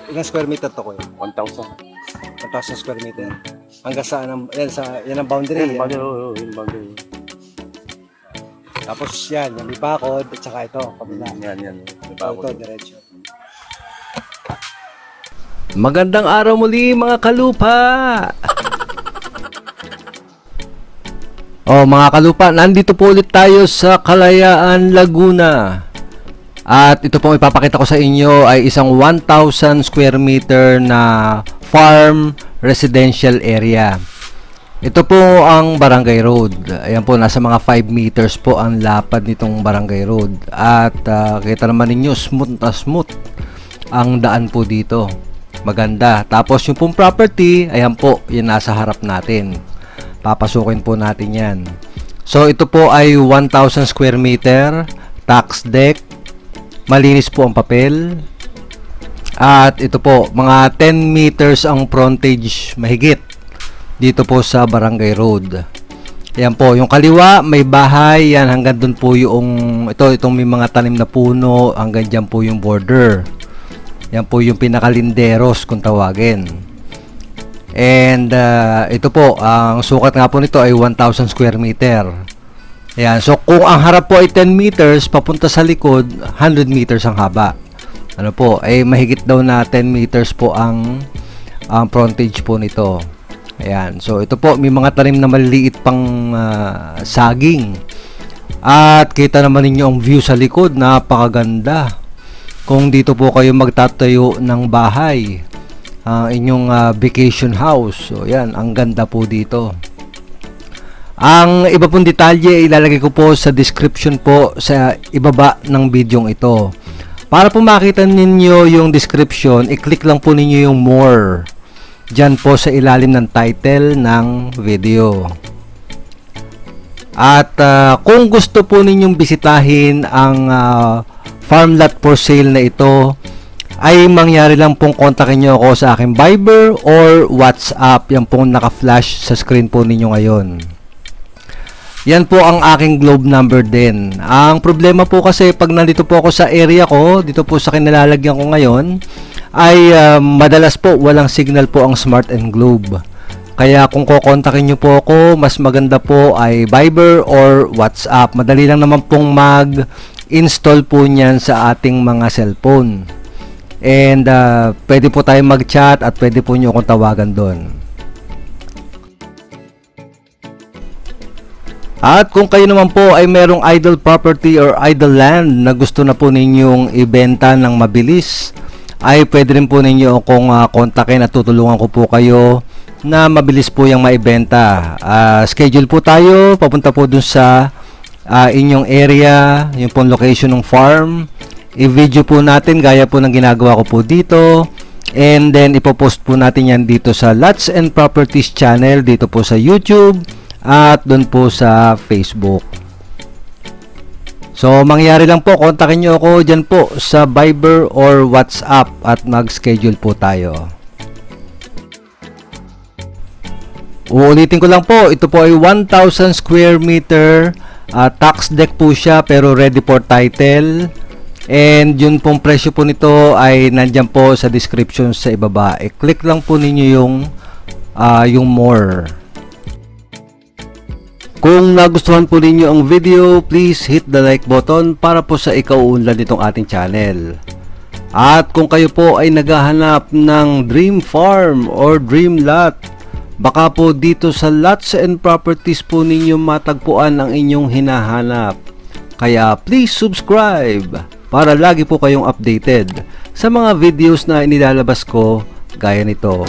Ilang square meter to, kuya? 1,000. 1,000 square meter. Hanggang saan? Yan ang boundary. Yung boundary. Tapos yan, yung Lipakod, at saka ito, kabila. Yan. Ito, diretso. Magandang araw muli mga kalupa! Mga kalupa, nandito po ulit tayo sa Kalayaan, Laguna. At ito pong ipapakita ko sa inyo ay isang 1,000 square meter na farm residential area. Ito po ang Barangay Road. Ayan po, nasa mga 5 meters po ang lapad nitong Barangay Road. At kita naman ninyo, smooth na smooth ang daan po dito. Maganda. Tapos yung pong property, ayan po, yun nasa harap natin. Papasukin po natin yan. So ito po ay 1,000 square meter, tax deck, malinis po ang papel. At ito po, mga 10 meters ang frontage mahigit dito po sa Barangay Road. Ayan po, yung kaliwa may bahay, yan hanggang dun po yung itong may mga tanim na puno, hanggang dyan po yung border. Yan po yung pinakalinderos kung tawagin. And ito po, ang sukat nga po nito ay 1,000 square meter. Ayan, so kung ang harap po ay 10 meters, papunta sa likod, 100 meters ang haba. Ano po, ay mahigit daw na 10 meters po ang frontage po nito. Ayan, so ito po, may mga tanim na maliliit pang saging. At kita naman ninyo ang view sa likod, napakaganda. Kung dito po kayo magtatayo ng bahay, inyong vacation house. So yan, ang ganda po dito. Ang iba pong detalye ilalagay ko po sa description po sa ibaba ng bidyong ito. Para po makita ninyo yung description, i-click lang po ninyo yung more. Diyan po sa ilalim ng title ng video. At kung gusto po ninyong bisitahin ang farm lot for sale na ito, ay mangyari lang pong kontakin nyo ako sa aking Viber or WhatsApp. Yan pong naka-flash sa screen po ninyo ngayon. Yan po ang aking globe number din. Ang problema po kasi pag nandito po ako sa area ko, dito po sa kinalalagyan ko ngayon, ay madalas po walang signal po ang Smart and Globe. Kaya kung kukontakin nyo po ako, mas maganda po ay Viber or WhatsApp. Madali lang naman pong mag-install po niyan sa ating mga cellphone. And pwede po tayo mag-chat at pwede po nyo akong tawagan doon. At kung kayo naman po ay merong idle property or idle land na gusto na po ninyong ibenta ng mabilis, ay pwede rin po ninyo akong kontakin at tutulungan ko po kayo na mabilis po yung maibenta. Schedule po tayo, papunta po dun sa inyong area, yung pong location ng farm. I-video po natin gaya po ng ginagawa ko po dito. And then ipopost po natin yan dito sa Lots and Properties channel, dito po sa YouTube at dun po sa Facebook. So mangyari lang po, kontakin nyo ako dyan po sa Viber or WhatsApp at mag-schedule po tayo. Uulitin ko lang po, ito po ay 1,000 square meter, tax deck po siya pero ready for title. And yun pong presyo po nito ay nandyan po sa description sa ibaba. I-click lang po ninyo yung more. Kung nagustuhan po ninyo ang video, please hit the like button para po sa ikauunlad nitong ating channel. At kung kayo po ay naghahanap ng dream farm or dream lot, baka po dito sa Lots and Properties po ninyo matagpuan ang inyong hinahanap. Kaya please subscribe para lagi po kayong updated sa mga videos na inilalabas ko gaya nito.